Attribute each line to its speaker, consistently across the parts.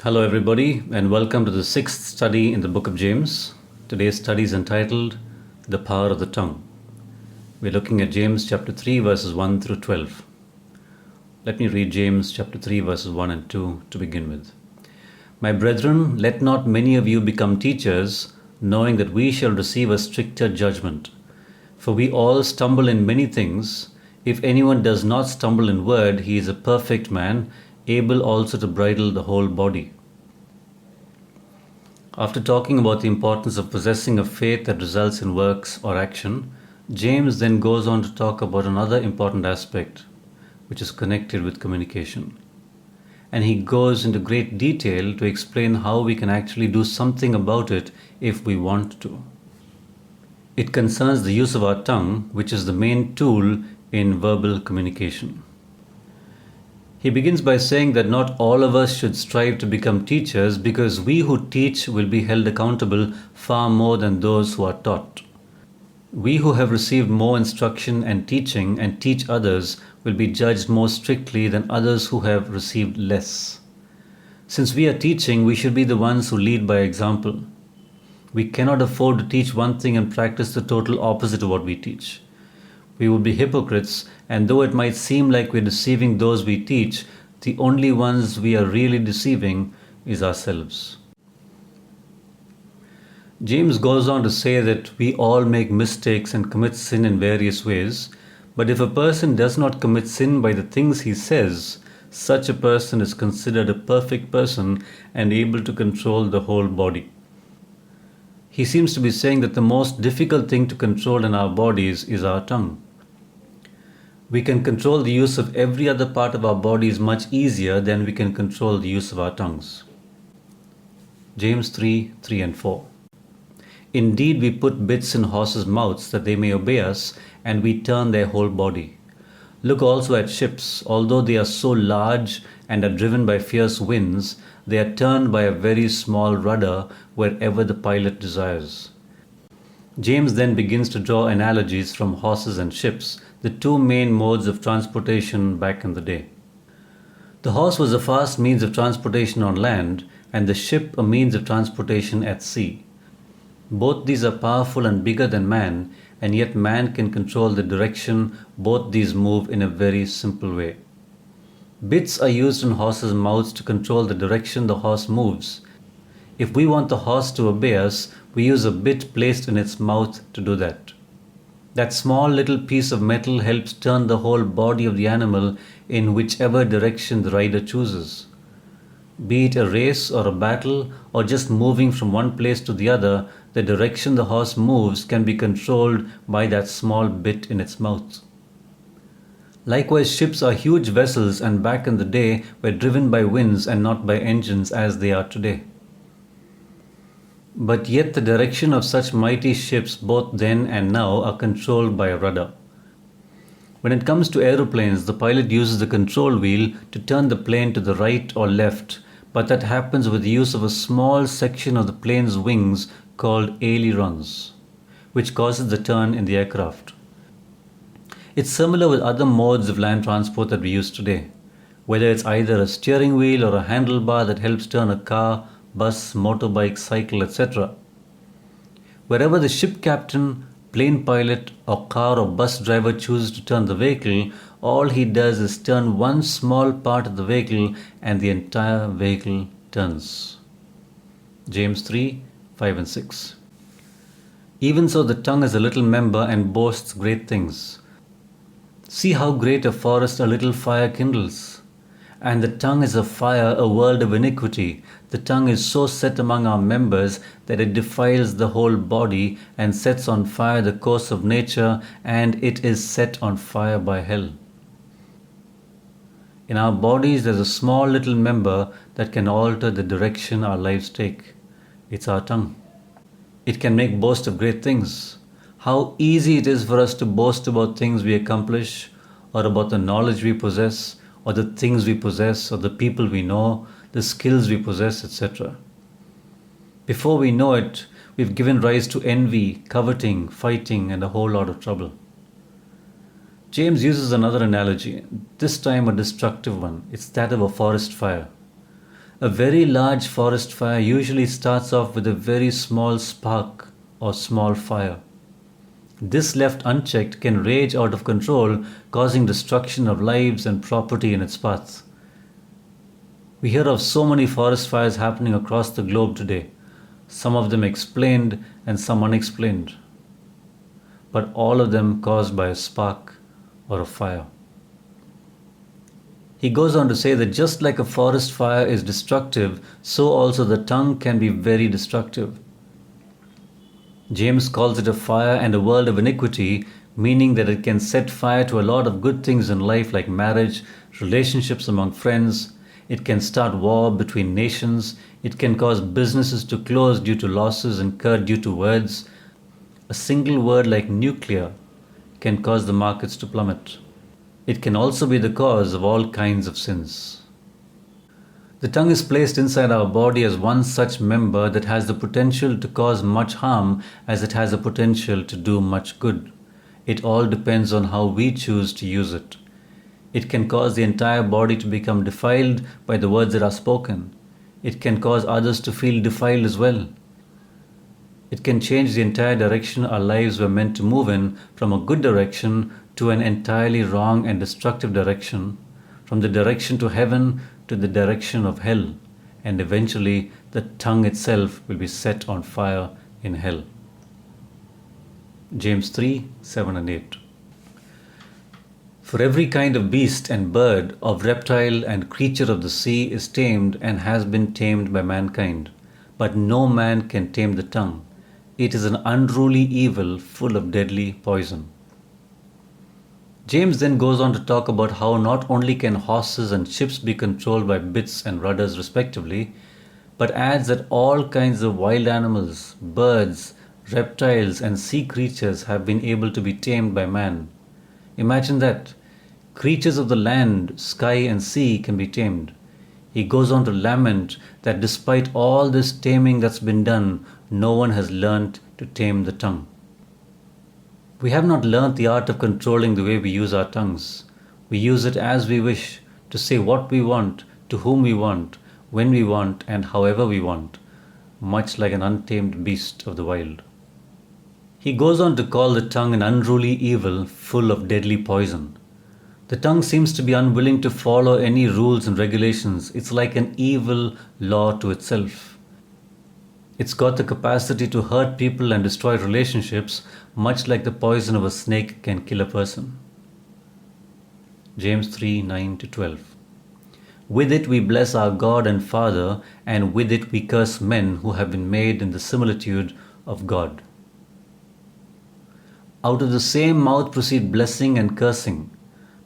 Speaker 1: Hello, everybody, and welcome to the sixth study in the book of James. Today's study is entitled The Power of the Tongue. We're looking at James chapter 3, verses 1 through 12. Let me read James chapter 3, verses 1 and 2 to begin with. My brethren, let not many of you become teachers, knowing that we shall receive a stricter judgment. For we all stumble in many things. If anyone does not stumble in word, he is a perfect man, able also to bridle the whole body. After talking about the importance of possessing a faith that results in works or action, James then goes on to talk about another important aspect, which is connected with communication. And he goes into great detail to explain how we can actually do something about it if we want to. It concerns the use of our tongue, which is the main tool in verbal communication. He begins by saying that not all of us should strive to become teachers because we who teach will be held accountable far more than those who are taught. We who have received more instruction and teaching and teach others will be judged more strictly than others who have received less. Since we are teaching, we should be the ones who lead by example. We cannot afford to teach one thing and practice the total opposite of what we teach. We would be hypocrites, and though it might seem like we're deceiving those we teach, the only ones we are really deceiving is ourselves. James goes on to say that we all make mistakes and commit sin in various ways, but if a person does not commit sin by the things he says, such a person is considered a perfect person and able to control the whole body. He seems to be saying that the most difficult thing to control in our bodies is our tongue. We can control the use of every other part of our bodies much easier than we can control the use of our tongues. James 3:3 and 4. Indeed, we put bits in horses' mouths that they may obey us, and we turn their whole body. Look also at ships. Although they are so large and are driven by fierce winds, they are turned by a very small rudder wherever the pilot desires. James then begins to draw analogies from horses and ships, the two main modes of transportation back in the day. The horse was a fast means of transportation on land, and the ship a means of transportation at sea. Both these are powerful and bigger than man, and yet man can control the direction both these move in a very simple way. Bits are used in horses' mouths to control the direction the horse moves. If we want the horse to obey us, we use a bit placed in its mouth to do that. That small little piece of metal helps turn the whole body of the animal in whichever direction the rider chooses. Be it a race or a battle or just moving from one place to the other, the direction the horse moves can be controlled by that small bit in its mouth. Likewise, ships are huge vessels and back in the day were driven by winds and not by engines as they are today. But yet the direction of such mighty ships both then and now are controlled by a rudder. When it comes to aeroplanes, the pilot uses the control wheel to turn the plane to the right or left, but that happens with the use of a small section of the plane's wings called ailerons, which causes the turn in the aircraft. It's similar with other modes of land transport that we use today, whether it's either a steering wheel or a handlebar that helps turn a car, bus, motorbike, cycle, etc. Wherever the ship captain, plane pilot, or car or bus driver chooses to turn the vehicle, all he does is turn one small part of the vehicle and the entire vehicle turns. James 3:5 and 6. Even so, the tongue is a little member and boasts great things. See how great a forest a little fire kindles. And the tongue is a fire, a world of iniquity. The tongue is so set among our members that it defiles the whole body and sets on fire the course of nature, and it is set on fire by hell. In our bodies, there's a small little member that can alter the direction our lives take. It's our tongue. It can make boast of great things. How easy it is for us to boast about things we accomplish, or about the knowledge we possess, or the things we possess, or the people we know, the skills we possess, etc. Before we know it, we've given rise to envy, coveting, fighting, and a whole lot of trouble. James uses another analogy, this time a destructive one. It's that of a forest fire. A very large forest fire usually starts off with a very small spark or small fire. This left unchecked can rage out of control, causing destruction of lives and property in its path. We hear of so many forest fires happening across the globe today, some of them explained and some unexplained, but all of them caused by a spark or a fire. He goes on to say that just like a forest fire is destructive, so also the tongue can be very destructive. James calls it a fire and a world of iniquity, meaning that it can set fire to a lot of good things in life like marriage, relationships among friends. It can start war between nations. It can cause businesses to close due to losses incurred due to words. A single word like nuclear can cause the markets to plummet. It can also be the cause of all kinds of sins. The tongue is placed inside our body as one such member that has the potential to cause much harm as it has the potential to do much good. It all depends on how we choose to use it. It can cause the entire body to become defiled by the words that are spoken. It can cause others to feel defiled as well. It can change the entire direction our lives were meant to move in, from a good direction to an entirely wrong and destructive direction, from the direction to heaven to the direction of hell, and eventually the tongue itself will be set on fire in hell. James 3, 7 and 8. For every kind of beast and bird, of reptile and creature of the sea is tamed and has been tamed by mankind. But no man can tame the tongue. It is an unruly evil full of deadly poison. James then goes on to talk about how not only can horses and ships be controlled by bits and rudders respectively, but adds that all kinds of wild animals, birds, reptiles and sea creatures have been able to be tamed by man. Imagine that. Creatures of the land, sky and sea can be tamed. He goes on to lament that despite all this taming that's been done, no one has learnt to tame the tongue. We have not learnt the art of controlling the way we use our tongues. We use it as we wish, to say what we want, to whom we want, when we want, and however we want, much like an untamed beast of the wild. He goes on to call the tongue an unruly evil full of deadly poison. The tongue seems to be unwilling to follow any rules and regulations. It's like an evil law to itself. It's got the capacity to hurt people and destroy relationships, much like the poison of a snake can kill a person. James 3, 9 to 12. With it we bless our God and Father, and with it we curse men who have been made in the similitude of God. Out of the same mouth proceed blessing and cursing.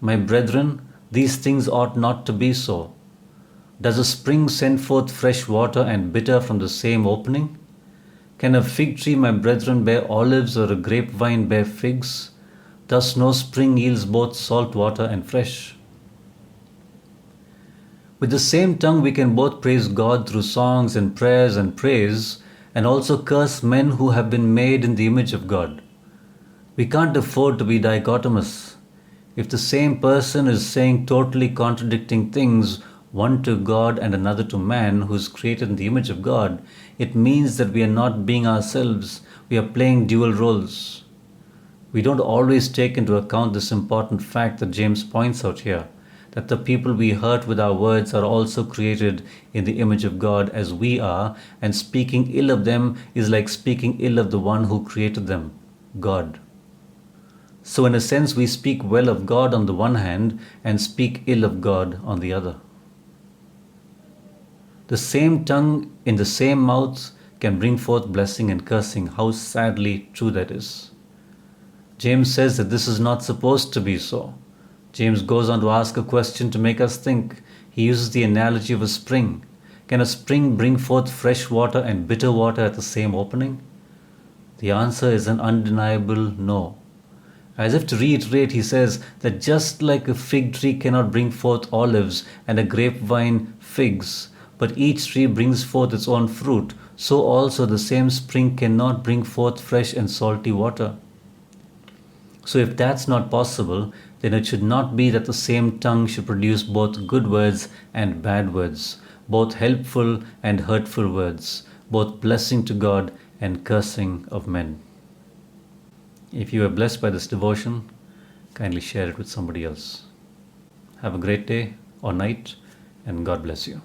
Speaker 1: My brethren, these things ought not to be so. Does a spring send forth fresh water and bitter from the same opening? Can a fig tree, my brethren, bear olives, or a grapevine bear figs? Thus no spring yields both salt water and fresh. With the same tongue we can both praise God through songs and prayers and praise, and also curse men who have been made in the image of God. We can't afford to be dichotomous. If the same person is saying totally contradicting things, one to God and another to man who is created in the image of God, it means that we are not being ourselves, we are playing dual roles. We don't always take into account this important fact that James points out here, that the people we hurt with our words are also created in the image of God as we are, and speaking ill of them is like speaking ill of the one who created them, God. So in a sense we speak well of God on the one hand and speak ill of God on the other. The same tongue in the same mouth can bring forth blessing and cursing. How sadly true that is. James says that this is not supposed to be so. James goes on to ask a question to make us think. He uses the analogy of a spring. Can a spring bring forth fresh water and bitter water at the same opening? The answer is an undeniable no. As if to reiterate, he says that just like a fig tree cannot bring forth olives and a grapevine figs, but each tree brings forth its own fruit, so also the same spring cannot bring forth fresh and salty water. So if that's not possible, then it should not be that the same tongue should produce both good words and bad words, both helpful and hurtful words, both blessing to God and cursing of men. If you are blessed by this devotion, kindly share it with somebody else. Have a great day or night, and God bless you.